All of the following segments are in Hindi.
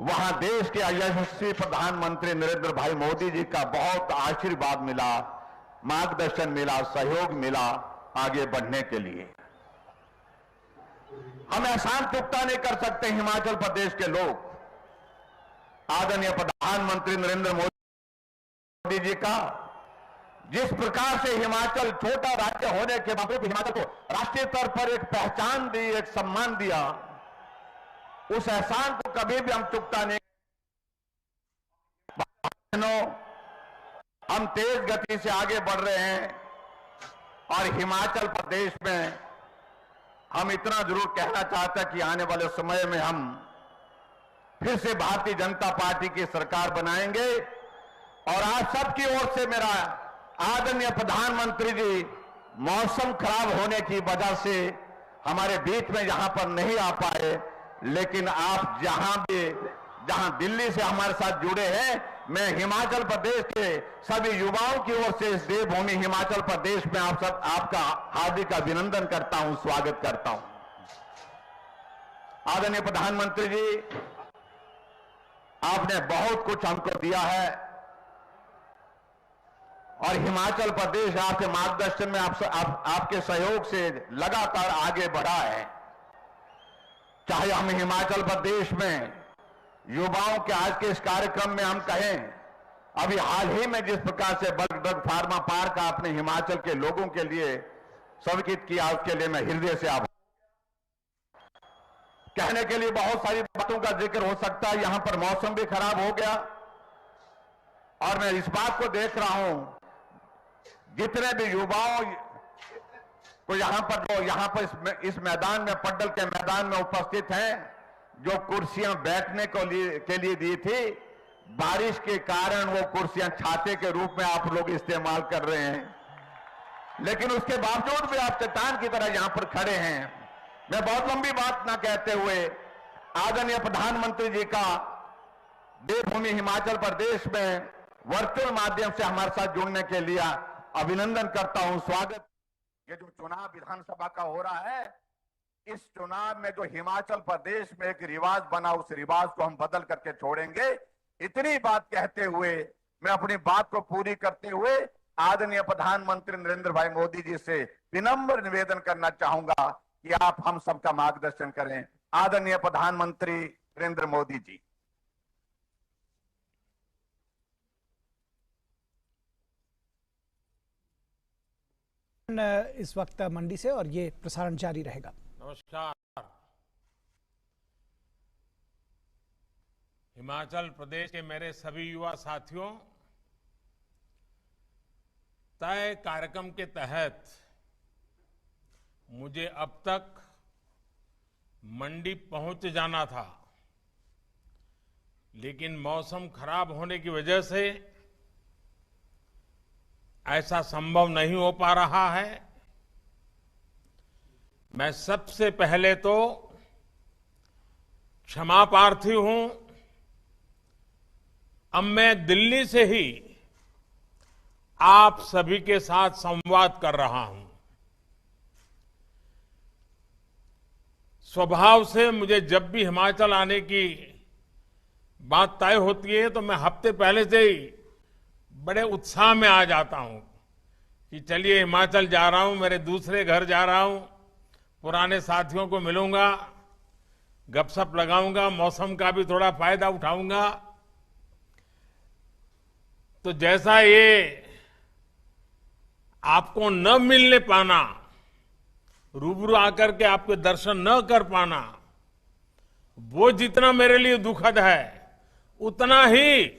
वहां देश के यशस्वी प्रधानमंत्री नरेंद्र भाई मोदी जी का बहुत आशीर्वाद मिला, मार्गदर्शन मिला, सहयोग मिला आगे बढ़ने के लिए। हम एहसान चुकता नहीं कर सकते हिमाचल प्रदेश के लोग आदरणीय प्रधानमंत्री नरेंद्र मोदी जी का। जिस प्रकार से हिमाचल छोटा राज्य होने के बावजूद हिमाचल को राष्ट्रीय स्तर पर एक पहचान दी, एक सम्मान दिया, उस एहसान को कभी भी हम चुकता नहीं। हम तेज गति से आगे बढ़ रहे हैं और हिमाचल प्रदेश में हम इतना जरूर कहना चाहते हैं कि आने वाले समय में हम फिर से भारतीय जनता पार्टी की सरकार बनाएंगे। और आप सबकी ओर से मेरा आदरणीय प्रधानमंत्री जी मौसम खराब होने की वजह से हमारे बीच में यहां पर नहीं आ पाए, लेकिन आप जहां दिल्ली से हमारे साथ जुड़े हैं, मैं हिमाचल प्रदेश के सभी युवाओं की ओर से इस देवभूमि हिमाचल प्रदेश में आपका हार्दिक अभिनंदन करता हूं, स्वागत करता हूं। आदरणीय प्रधानमंत्री जी, आपने बहुत कुछ हमको दिया है और हिमाचल प्रदेश आपके मार्गदर्शन में आपके सहयोग से लगातार आगे बढ़ा है। चाहे हम हिमाचल प्रदेश में युवाओं के आज के इस कार्यक्रम में हम कहें, अभी हाल ही में जिस प्रकार से बर्गड्रग फार्मा पार्क आपने हिमाचल के लोगों के लिए स्वीकृत किया, उसके लिए मैं हृदय से आभार। कहने के लिए बहुत सारी बातों का जिक्र हो सकता है। यहां पर मौसम भी खराब हो गया और मैं इस बात को देख रहा हूं, जितने भी युवाओं को यहां पर इस मैदान में, पड्डल के मैदान में उपस्थित हैं, जो कुर्सियां बैठने के लिए दी थी, बारिश के कारण वो कुर्सियां छाते के रूप में आप लोग इस्तेमाल कर रहे हैं, लेकिन उसके बावजूद भी आप चट्टान की तरह यहां पर खड़े हैं। मैं बहुत लंबी बात ना कहते हुए आदरणीय प्रधानमंत्री जी का देवभूमि हिमाचल प्रदेश में वर्चुअल माध्यम से हमारे साथ जुड़ने के लिए अभिनंदन करता हूं, स्वागत। ये जो चुनाव विधानसभा का हो रहा है, इस चुनाव में जो हिमाचल प्रदेश में एक रिवाज बना, उस रिवाज को हम बदल करके छोड़ेंगे। इतनी बात कहते हुए मैं अपनी बात को पूरी करते हुए आदरणीय प्रधानमंत्री नरेंद्र भाई मोदी जी से विनम्र निवेदन करना चाहूंगा कि आप हम सबका मार्गदर्शन करें। आदरणीय प्रधानमंत्री नरेंद्र मोदी जी। इस वक्त मंडी से और ये प्रसारण जारी रहेगा। नमस्कार। हिमाचल प्रदेश के मेरे सभी युवा साथियों, तय कार्यक्रम के तहत मुझे अब तक मंडी पहुंच जाना था, लेकिन मौसम खराब होने की वजह से ऐसा संभव नहीं हो पा रहा है। मैं सबसे पहले तो क्षमा प्रार्थी हूं। अब मैं दिल्ली से ही आप सभी के साथ संवाद कर रहा हूं। स्वभाव से मुझे जब भी हिमाचल आने की बात तय होती है तो मैं हफ्ते पहले से ही बड़े उत्साह में आ जाता हूं कि चलिए हिमाचल जा रहा हूं, मेरे दूसरे घर जा रहा हूं, पुराने साथियों को मिलूंगा, गपशप लगाऊंगा, मौसम का भी थोड़ा फायदा उठाऊंगा। तो जैसा ये आपको न मिलने पाना, रूबरू आकर के आपके दर्शन न कर पाना, वो जितना मेरे लिए दुखद है, उतना ही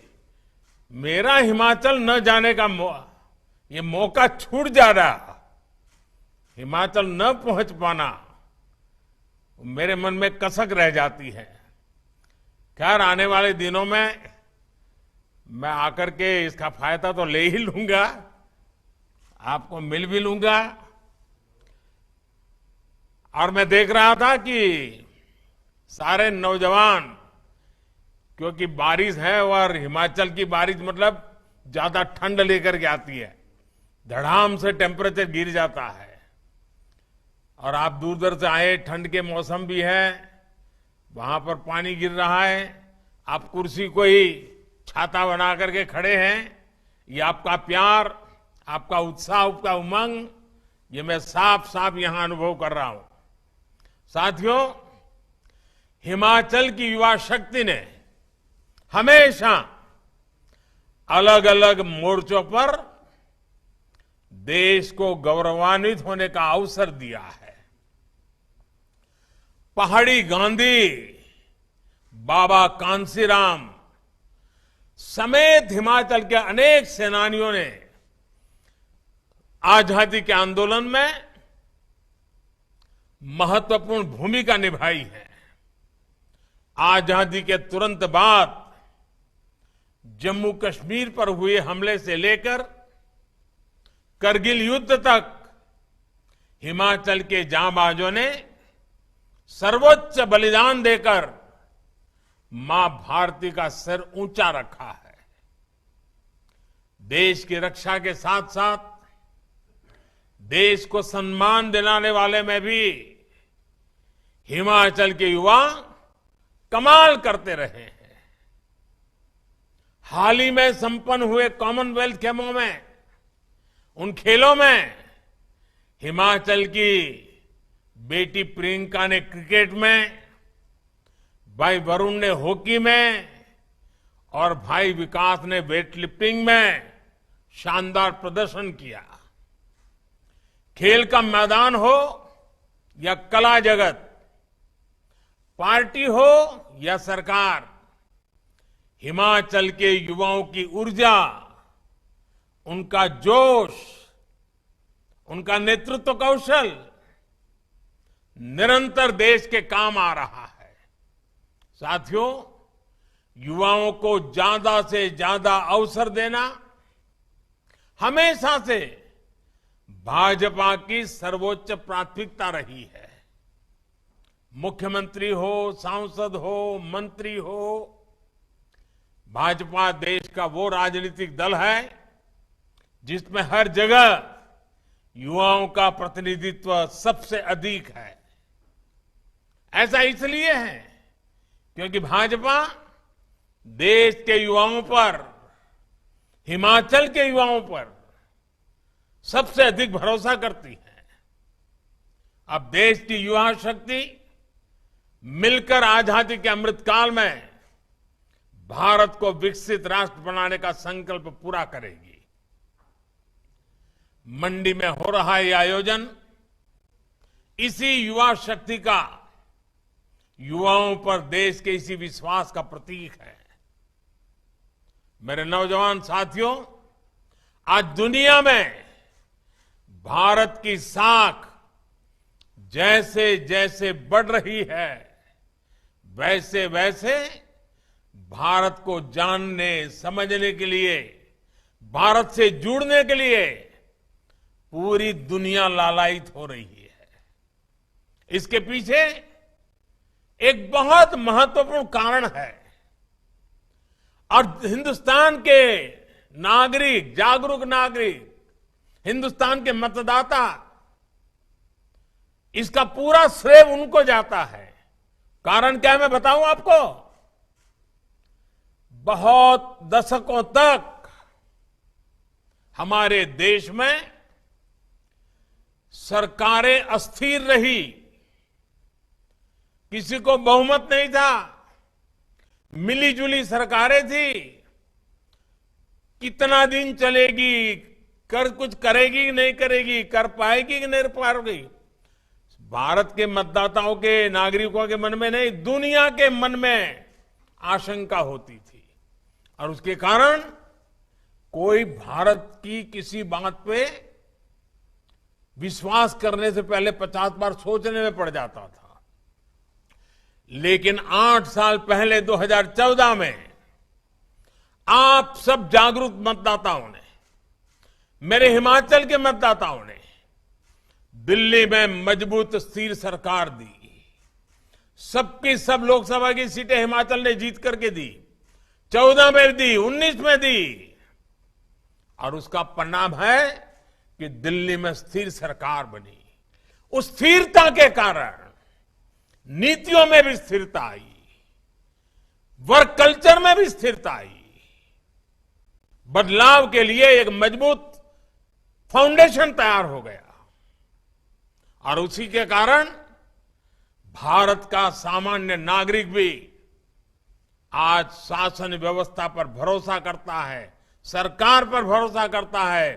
मेरा हिमाचल न जाने का ये मौका छूट जा रहा, हिमाचल न पहुंच पाना मेरे मन में कसक रह जाती है। खैर, आने वाले दिनों में मैं आकर के इसका फायदा तो ले ही लूंगा, आपको मिल भी लूंगा। और मैं देख रहा था कि सारे नौजवान, क्योंकि बारिश है और हिमाचल की बारिश मतलब ज्यादा ठंड लेकर के आती है, धड़ाम से टेम्परेचर गिर जाता है। और आप दूर दूर से आए, ठंड के मौसम भी है, वहां पर पानी गिर रहा है, आप कुर्सी को ही छाता बना करके खड़े हैं। ये आपका प्यार, आपका उत्साह, आपका उमंग, ये मैं साफ साफ यहां अनुभव कर रहा हूं। साथियों, हिमाचल की युवा शक्ति ने हमेशा अलग अलग मोर्चों पर देश को गौरवान्वित होने का अवसर दिया है। पहाड़ी गांधी, बाबा कांसीराम समेत हिमाचल के अनेक सेनानियों ने आजादी के आंदोलन में महत्वपूर्ण भूमिका निभाई है। आजादी के तुरंत बाद जम्मू कश्मीर पर हुए हमले से लेकर करगिल युद्ध तक हिमाचल के जांबाजों ने सर्वोच्च बलिदान देकर मां भारती का सिर ऊंचा रखा है। देश की रक्षा के साथ साथ देश को सम्मान दिलाने वाले में भी हिमाचल के युवा कमाल करते रहे हैं। हाल ही में संपन्न हुए कॉमनवेल्थ गेमों में, उन खेलों में हिमाचल की बेटी प्रियंका ने क्रिकेट में, भाई वरुण ने हॉकी में और भाई विकास ने वेटलिफ्टिंग में शानदार प्रदर्शन किया। खेल का मैदान हो या कला जगत, पार्टी हो या सरकार, हिमाचल के युवाओं की ऊर्जा, उनका जोश, उनका नेतृत्व कौशल निरंतर देश के काम आ रहा है। साथियों, युवाओं को ज्यादा से ज्यादा अवसर देना हमेशा से भाजपा की सर्वोच्च प्राथमिकता रही है। मुख्यमंत्री हो, सांसद हो, मंत्री हो, भाजपा देश का वो राजनीतिक दल है जिसमें हर जगह युवाओं का प्रतिनिधित्व सबसे अधिक है। ऐसा इसलिए है क्योंकि भाजपा देश के युवाओं पर, हिमाचल के युवाओं पर सबसे अधिक भरोसा करती है। अब देश की युवा शक्ति मिलकर आजादी के अमृतकाल में भारत को विकसित राष्ट्र बनाने का संकल्प पूरा करेगी। मंडी में हो रहा यह आयोजन इसी युवा शक्ति का, युवाओं पर देश के इसी विश्वास का प्रतीक है। मेरे नौजवान साथियों, आज दुनिया में भारत की साख जैसे जैसे बढ़ रही है, वैसे वैसे भारत को जानने, समझने के लिए, भारत से जुड़ने के लिए पूरी दुनिया लालायित हो रही है। इसके पीछे एक बहुत महत्वपूर्ण कारण है और हिंदुस्तान के नागरिक, जागरूक नागरिक, हिंदुस्तान के मतदाता, इसका पूरा श्रेय उनको जाता है। कारण क्या है मैं बताऊं आपको। बहुत दशकों तक हमारे देश में सरकारें अस्थिर रही, किसी को बहुमत नहीं था, मिली जुली सरकारें थी। कितना दिन चलेगी, कुछ करेगी कि नहीं करेगी, कर पाएगी कि नहीं पाएगी, भारत के मतदाताओं के, नागरिकों के मन में नहीं, दुनिया के मन में आशंका होती थी। और उसके कारण कोई भारत की किसी बात पे विश्वास करने से पहले 50 बार सोचने में पड़ जाता था। लेकिन 8 साल पहले 2014 में आप सब जागरूक मतदाताओं ने, मेरे हिमाचल के मतदाताओं ने दिल्ली में मजबूत स्थिर सरकार दी। सबकी सब लोकसभा की सीटें हिमाचल ने जीत करके दी, 14 में दी, 19 में दी। और उसका परिणाम है कि दिल्ली में स्थिर सरकार बनी। उस स्थिरता के कारण नीतियों में भी स्थिरता आई, वर्क कल्चर भी स्थिरता आई। बदलाव के लिए एक मजबूत फाउंडेशन तैयार हो गया और उसी के कारण भारत का सामान्य नागरिक भी आज शासन व्यवस्था पर भरोसा करता है, सरकार पर भरोसा करता है।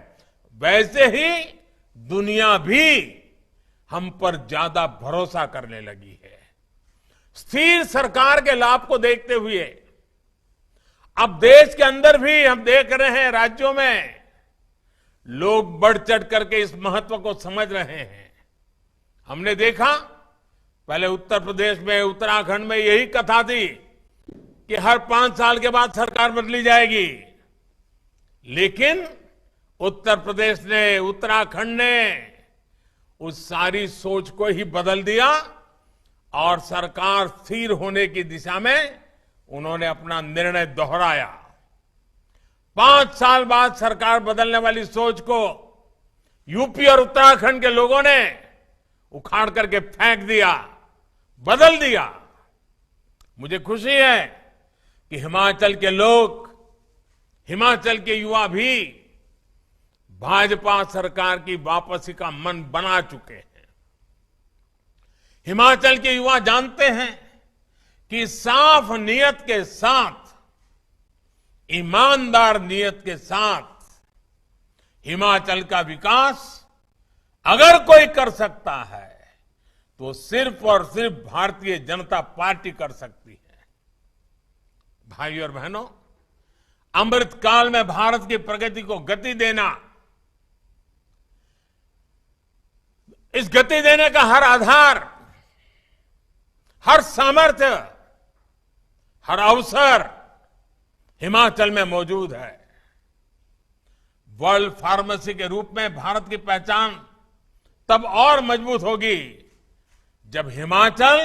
वैसे ही दुनिया भी हम पर ज्यादा भरोसा करने लगी है। स्थिर सरकार के लाभ को देखते हुए अब देश के अंदर भी हम देख रहे हैं, राज्यों में लोग बढ़ चढ़ करके इस महत्व को समझ रहे हैं। हमने देखा पहले उत्तर प्रदेश में, उत्तराखंड में यही कथा थी कि हर 5 साल के बाद सरकार बदली जाएगी, लेकिन उत्तर प्रदेश ने, उत्तराखंड ने उस सारी सोच को ही बदल दिया और सरकार स्थिर होने की दिशा में उन्होंने अपना निर्णय दोहराया। 5 साल बाद सरकार बदलने वाली सोच को यूपी और उत्तराखंड के लोगों ने उखाड़ करके फेंक दिया, बदल दिया। मुझे खुशी है कि हिमाचल के लोग, हिमाचल के युवा भी भाजपा सरकार की वापसी का मन बना चुके हैं। हिमाचल के युवा जानते हैं कि साफ नीयत के साथ, ईमानदार नीयत के साथ हिमाचल का विकास अगर कोई कर सकता है तो सिर्फ और सिर्फ भारतीय जनता पार्टी कर सकती है। भाइयों और बहनों, अमृतकाल में भारत की प्रगति को गति देना, इस गति देने का हर आधार, हर सामर्थ्य, हर अवसर हिमाचल में मौजूद है। वर्ल्ड फार्मेसी के रूप में भारत की पहचान तब और मजबूत होगी जब हिमाचल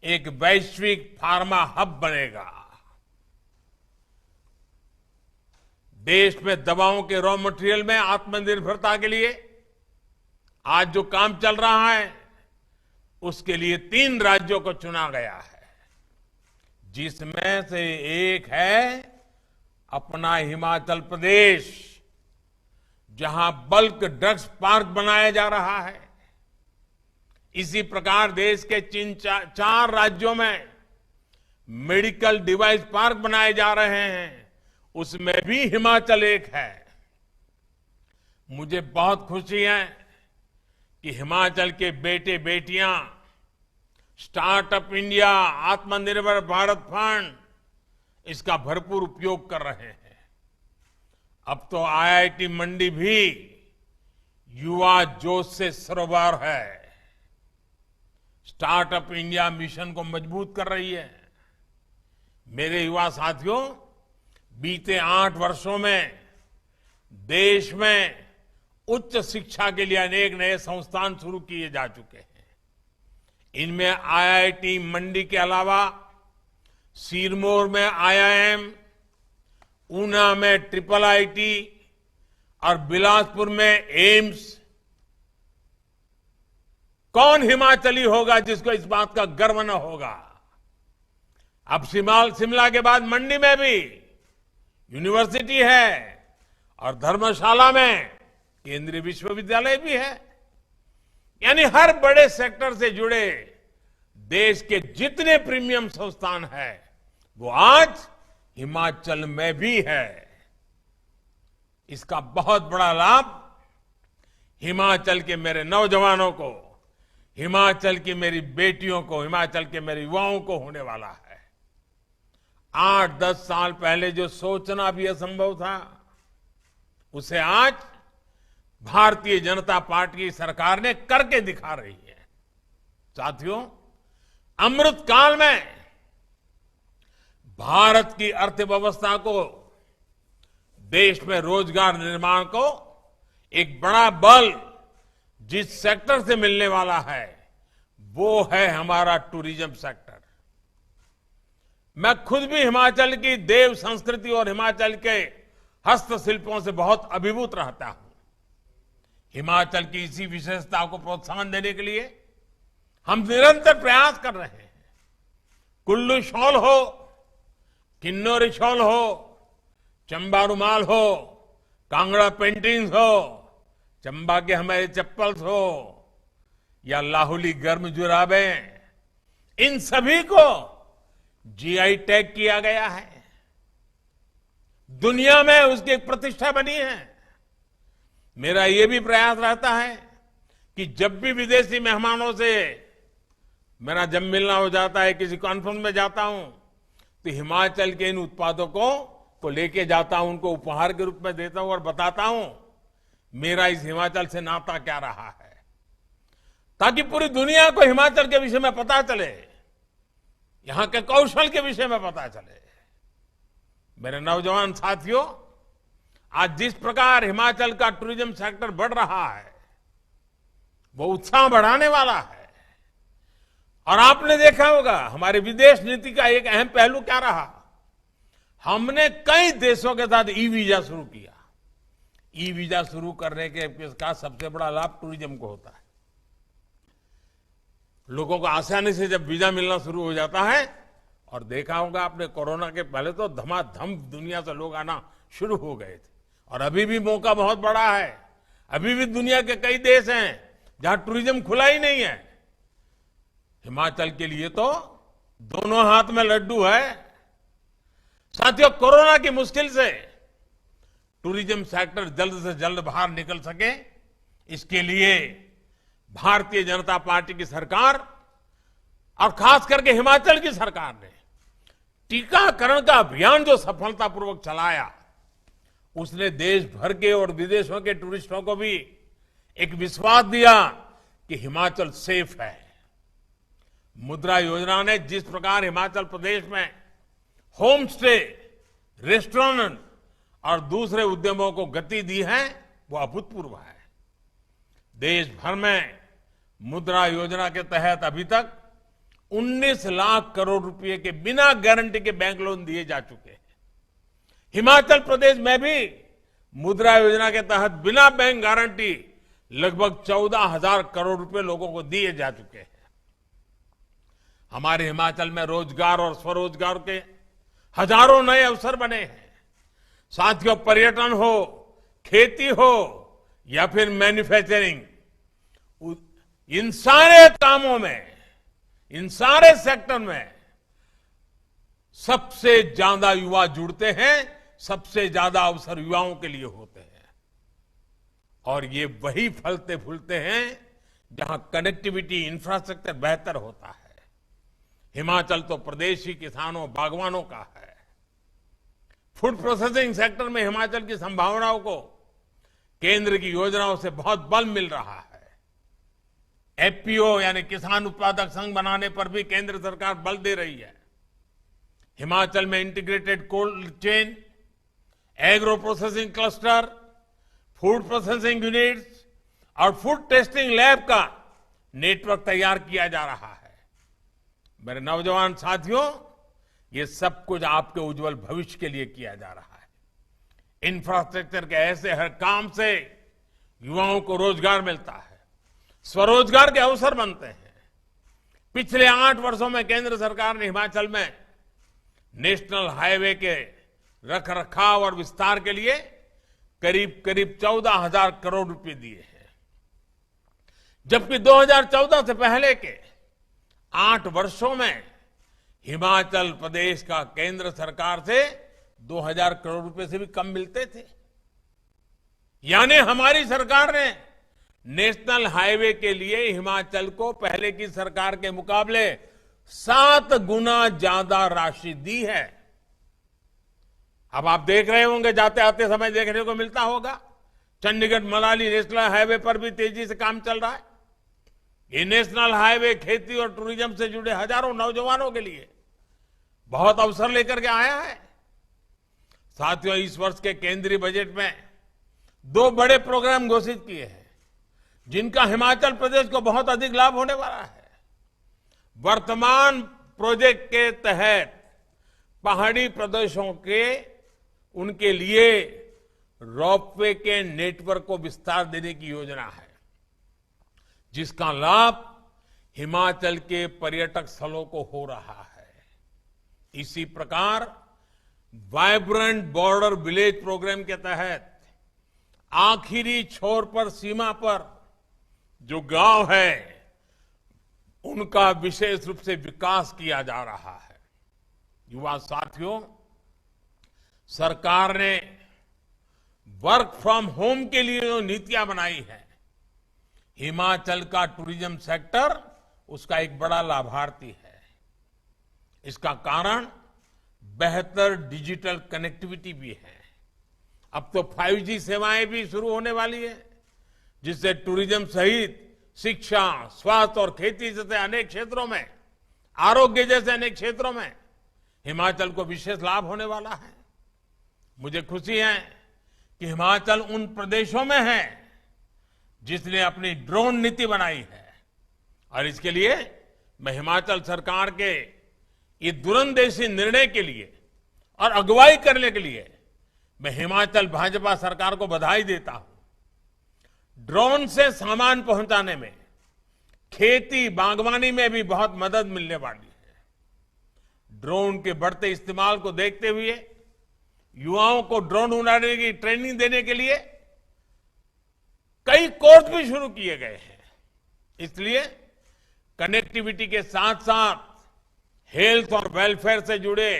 एक वैश्विक फार्मा हब बनेगा। देश में दवाओं के रॉ मटेरियल में आत्मनिर्भरता के लिए आज जो काम चल रहा है, उसके लिए 3 राज्यों को चुना गया है, जिसमें से एक है अपना हिमाचल प्रदेश, जहां बल्क ड्रग्स पार्क बनाया जा रहा है। इसी प्रकार देश के 4 राज्यों में मेडिकल डिवाइस पार्क बनाए जा रहे हैं, उसमें भी हिमाचल एक है। मुझे बहुत खुशी है कि हिमाचल के बेटे बेटियां स्टार्टअप इंडिया, आत्मनिर्भर भारत फंड, इसका भरपूर उपयोग कर रहे हैं। अब तो आईआईटी मंडी भी युवा जोश से सरोवर है, स्टार्टअप इंडिया मिशन को मजबूत कर रही है। मेरे युवा साथियों, बीते 8 वर्षों में देश में उच्च शिक्षा के लिए अनेक नए संस्थान शुरू किए जा चुके हैं। इनमें आईआईटी मंडी के अलावा सिरमौर में आईआईएम, ऊना में ट्रिपल आईटी और बिलासपुर में एम्स। कौन हिमाचली होगा जिसको इस बात का गर्व न होगा? अब शिमला के बाद मंडी में भी यूनिवर्सिटी है और धर्मशाला में केंद्रीय विश्वविद्यालय भी है। यानी हर बड़े सेक्टर से जुड़े देश के जितने प्रीमियम संस्थान हैं, वो आज हिमाचल में भी है। इसका बहुत बड़ा लाभ हिमाचल के मेरे नौजवानों को, हिमाचल की मेरी बेटियों को, हिमाचल के मेरे युवाओं को होने वाला है। 8-10 साल पहले जो सोचना भी असंभव था, उसे आज भारतीय जनता पार्टी की सरकार ने करके दिखा रही है। साथियों, अमृत काल में भारत की अर्थव्यवस्था को, देश में रोजगार निर्माण को एक बड़ा बल जिस सेक्टर से मिलने वाला है, वो है हमारा टूरिज्म सेक्टर। मैं खुद भी हिमाचल की देव संस्कृति और हिमाचल के हस्तशिल्पों से बहुत अभिभूत रहता हूं। हिमाचल की इसी विशेषता को प्रोत्साहन देने के लिए हम निरंतर प्रयास कर रहे हैं। कुल्लू शॉल हो, किन्नौरी शॉल हो, चंबा रुमाल हो, कांगड़ा पेंटिंग्स हो, चंबा के हमारे चप्पल्स हो या लाहौली गर्म जुराबें, इन सभी को जीआई टैग किया गया है। दुनिया में उसकी एक प्रतिष्ठा बनी है। मेरा यह भी प्रयास रहता है कि जब भी विदेशी मेहमानों से मेरा जब मिलना हो जाता है, किसी कॉन्फ्रेंस में जाता हूं, तो हिमाचल के इन उत्पादों को लेके जाता हूं, उनको उपहार के रूप में देता हूं और बताता हूं मेरा इस हिमाचल से नाता क्या रहा है, ताकि पूरी दुनिया को हिमाचल के विषय में पता चले, यहां के कौशल के विषय में पता चले। मेरे नौजवान साथियों, आज जिस प्रकार हिमाचल का टूरिज्म सेक्टर बढ़ रहा है, वो उत्साह बढ़ाने वाला है। और आपने देखा होगा हमारी विदेश नीति का एक अहम पहलू क्या रहा, हमने कई देशों के साथ ई वीजा शुरू किया। ई वीजा शुरू करने के का सबसे बड़ा लाभ टूरिज्म को होता है। लोगों को आसानी से जब वीजा मिलना शुरू हो जाता है, और देखा होगा आपने कोरोना के पहले तो धमाधम दुनिया से लोग आना शुरू हो गए थे, और अभी भी मौका बहुत बड़ा है। अभी भी दुनिया के कई देश हैं जहां टूरिज्म खुला ही नहीं है। हिमाचल के लिए तो दोनों हाथ में लड्डू है। साथियों, कोरोना की मुश्किल से टूरिज्म सेक्टर जल्द से जल्द बाहर निकल सके, इसके लिए भारतीय जनता पार्टी की सरकार और खास करके हिमाचल की सरकार ने टीकाकरण का अभियान जो सफलतापूर्वक चलाया, उसने देश भर के और विदेशों के टूरिस्टों को भी एक विश्वास दिया कि हिमाचल सेफ है। मुद्रा योजना ने जिस प्रकार हिमाचल प्रदेश में होम स्टे, रेस्टोरेंट और दूसरे उद्यमों को गति दी है, वो अभूतपूर्व है। देश भर में मुद्रा योजना के तहत अभी तक 19 लाख करोड़ रुपए के बिना गारंटी के बैंक लोन दिए जा चुके हैं। हिमाचल प्रदेश में भी मुद्रा योजना के तहत बिना बैंक गारंटी लगभग 14,000 करोड़ रुपए लोगों को दिए जा चुके हैं। हमारे हिमाचल में रोजगार और स्वरोजगार के हजारों नए अवसर बने हैं। साथियों, पर्यटन हो, खेती हो या फिर मैन्युफैक्चरिंग, इन सारे कामों में, इन सारे सेक्टर में सबसे ज्यादा युवा जुड़ते हैं, सबसे ज्यादा अवसर युवाओं के लिए होते हैं। और ये वही फलते फूलते हैं जहां कनेक्टिविटी, इंफ्रास्ट्रक्चर बेहतर होता है। हिमाचल तो प्रदेशी किसानों, बागवानों का है। फूड प्रोसेसिंग सेक्टर में हिमाचल की संभावनाओं को केंद्र की योजनाओं से बहुत बल मिल रहा है। एफपीओ यानी किसान उत्पादक संघ बनाने पर भी केंद्र सरकार बल दे रही है। हिमाचल में integrated cold chain, agro processing cluster, food processing units और फूड टेस्टिंग लैब का नेटवर्क तैयार किया जा रहा है। मेरे नौजवान साथियों, ये सब कुछ आपके उज्जवल भविष्य के लिए किया जा रहा है। इंफ्रास्ट्रक्चर के ऐसे हर काम से युवाओं को रोजगार मिलता है, स्वरोजगार के अवसर बनते हैं। पिछले 8 वर्षों में केंद्र सरकार ने हिमाचल में नेशनल हाईवे के रखरखाव और विस्तार के लिए करीब 14,000 करोड़ रुपए दिए हैं, जबकि 2014 से पहले के 8 वर्षों में हिमाचल प्रदेश का केंद्र सरकार से 2,000 करोड़ रुपए से भी कम मिलते थे। यानी हमारी सरकार ने नेशनल हाईवे के लिए हिमाचल को पहले की सरकार के मुकाबले 7 गुना ज्यादा राशि दी है। अब आप देख रहे होंगे, जाते आते समय देखने को मिलता होगा, चंडीगढ़ मनाली नेशनल हाईवे पर भी तेजी से काम चल रहा है। ये नेशनल हाईवे खेती और टूरिज्म से जुड़े हजारों नौजवानों के लिए बहुत अवसर लेकर के आया है। साथियों, इस वर्ष के केंद्रीय बजट में 2 बड़े प्रोग्राम घोषित किए हैं, जिनका हिमाचल प्रदेश को बहुत अधिक लाभ होने वाला है। वर्तमान प्रोजेक्ट के तहत पहाड़ी प्रदेशों के उनके लिए रोपवे के नेटवर्क को विस्तार देने की योजना है, जिसका लाभ हिमाचल के पर्यटक स्थलों को हो रहा है। इसी प्रकार वाइब्रेंट बॉर्डर विलेज प्रोग्राम के तहत आखिरी छोर पर सीमा पर जो गांव है उनका विशेष रूप से विकास किया जा रहा है। युवा साथियों, सरकार ने वर्क फ्रॉम होम के लिए जो नीतियां बनाई है, हिमाचल का टूरिज्म सेक्टर उसका एक बड़ा लाभार्थी है। इसका कारण बेहतर डिजिटल कनेक्टिविटी भी है। अब तो 5G सेवाएं भी शुरू होने वाली है, जिससे टूरिज्म सहित शिक्षा, स्वास्थ्य और खेती जैसे अनेक क्षेत्रों में, आरोग्य जैसे अनेक क्षेत्रों में हिमाचल को विशेष लाभ होने वाला है। मुझे खुशी है कि हिमाचल उन प्रदेशों में है जिसने अपनी ड्रोन नीति बनाई है, और इसके लिए मैं हिमाचल सरकार के ये दूरंदेशी निर्णय के लिए और अगुवाई करने के लिए मैं हिमाचल भाजपा सरकार को बधाई देता हूं। ड्रोन से सामान पहुंचाने में, खेती बागवानी में भी बहुत मदद मिलने वाली है। ड्रोन के बढ़ते इस्तेमाल को देखते हुए युवाओं को ड्रोन उड़ाने की ट्रेनिंग देने के लिए कई कोर्स भी शुरू किए गए हैं। इसलिए कनेक्टिविटी के साथ साथ हेल्थ और वेलफेयर से जुड़े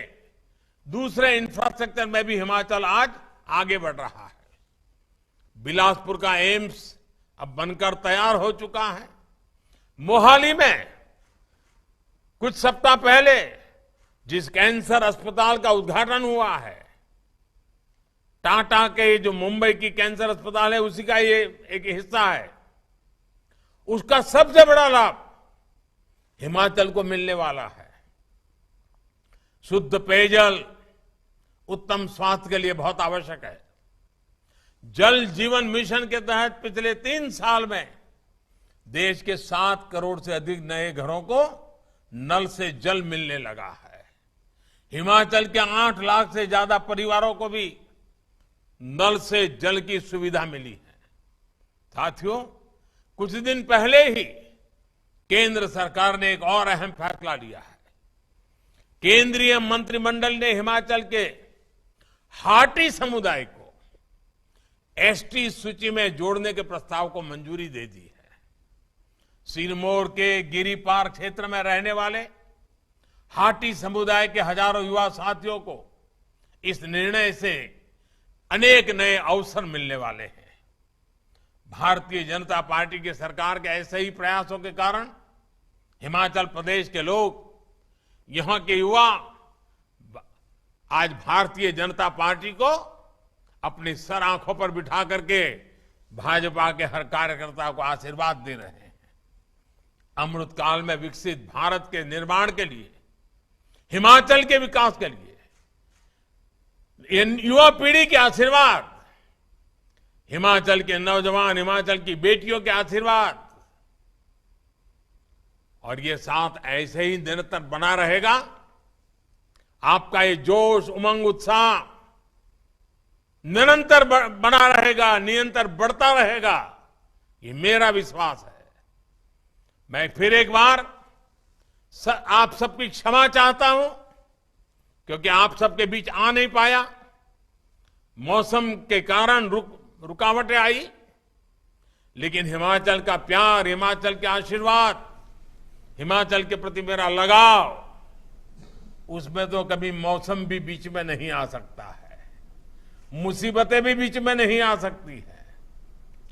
दूसरे इंफ्रास्ट्रक्चर में भी हिमाचल आज आगे बढ़ रहा है। बिलासपुर का एम्स अब बनकर तैयार हो चुका है। मोहाली में कुछ सप्ताह पहले जिस कैंसर अस्पताल का उद्घाटन हुआ है, टाटा के जो मुंबई की कैंसर अस्पताल है उसी का ये एक हिस्सा है, उसका सबसे बड़ा लाभ हिमाचल को मिलने वाला है। शुद्ध पेयजल उत्तम स्वास्थ्य के लिए बहुत आवश्यक है। जल जीवन मिशन के तहत पिछले 3 साल में देश के 7 करोड़ से अधिक नए घरों को नल से जल मिलने लगा है। हिमाचल के 8 लाख से ज्यादा परिवारों को भी नल से जल की सुविधा मिली है। साथियों, कुछ दिन पहले ही केंद्र सरकार ने एक और अहम फैसला लिया है। केंद्रीय मंत्रिमंडल ने हिमाचल के हाटी समुदाय को एसटी सूची में जोड़ने के प्रस्ताव को मंजूरी दे दी है। सिरमौर के गिरिपार क्षेत्र में रहने वाले हाटी समुदाय के हजारों युवा साथियों को इस निर्णय से अनेक नए अवसर मिलने वाले हैं। भारतीय जनता पार्टी की सरकार के ऐसे ही प्रयासों के कारण हिमाचल प्रदेश के लोग, यहां के युवा आज भारतीय जनता पार्टी को अपनी सर आंखों पर बिठा करके भाजपा के हर कार्यकर्ता को आशीर्वाद दे रहे हैं। अमृत काल में विकसित भारत के निर्माण के लिए, हिमाचल के विकास के लिए युवा पीढ़ी के आशीर्वाद, हिमाचल के नौजवान, हिमाचल की बेटियों के आशीर्वाद, और ये साथ ऐसे ही निरंतर बना रहेगा। आपका ये जोश, उमंग, उत्साह निरंतर बना रहेगा, निरंतर बढ़ता रहेगा, ये मेरा विश्वास है। मैं फिर एक बार आप सबकी क्षमा चाहता हूं, क्योंकि आप सबके बीच आ नहीं पाया। मौसम के कारण रुकावटें आई, लेकिन हिमाचल का प्यार, हिमाचल के आशीर्वाद, हिमाचल के प्रति मेरा लगाव, उसमें तो कभी मौसम भी बीच में नहीं आ सकता है, मुसीबतें भी बीच में नहीं आ सकती है।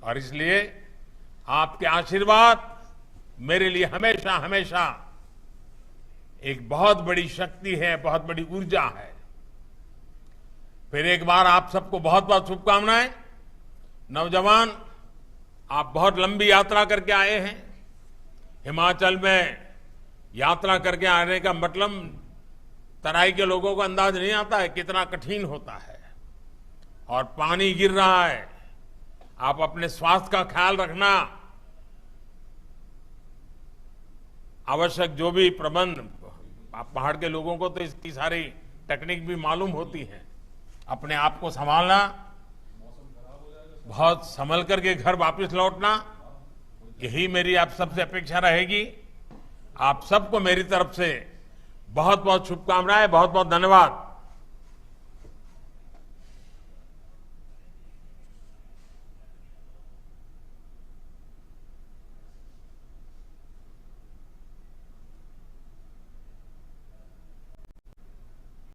और इसलिए आपके आशीर्वाद मेरे लिए हमेशा हमेशा एक बहुत बड़ी शक्ति है, बहुत बड़ी ऊर्जा है। फिर एक बार आप सबको बहुत बहुत शुभकामनाएं। नौजवान, आप बहुत लंबी यात्रा करके आए हैं। हिमाचल में यात्रा करके आने का मतलब तराई के लोगों को अंदाज नहीं आता है कितना कठिन होता है, और पानी गिर रहा है। आप अपने स्वास्थ्य का ख्याल रखना, आवश्यक जो भी प्रबंध, आप पहाड़ के लोगों को तो इसकी सारी टेक्निक भी मालूम होती है। अपने आप को संभालना, बहुत संभल करके घर वापस लौटना, यही मेरी आप सबसे अपेक्षा रहेगी। आप सबको मेरी तरफ से बहुत बहुत शुभकामनाएं, बहुत बहुत धन्यवाद।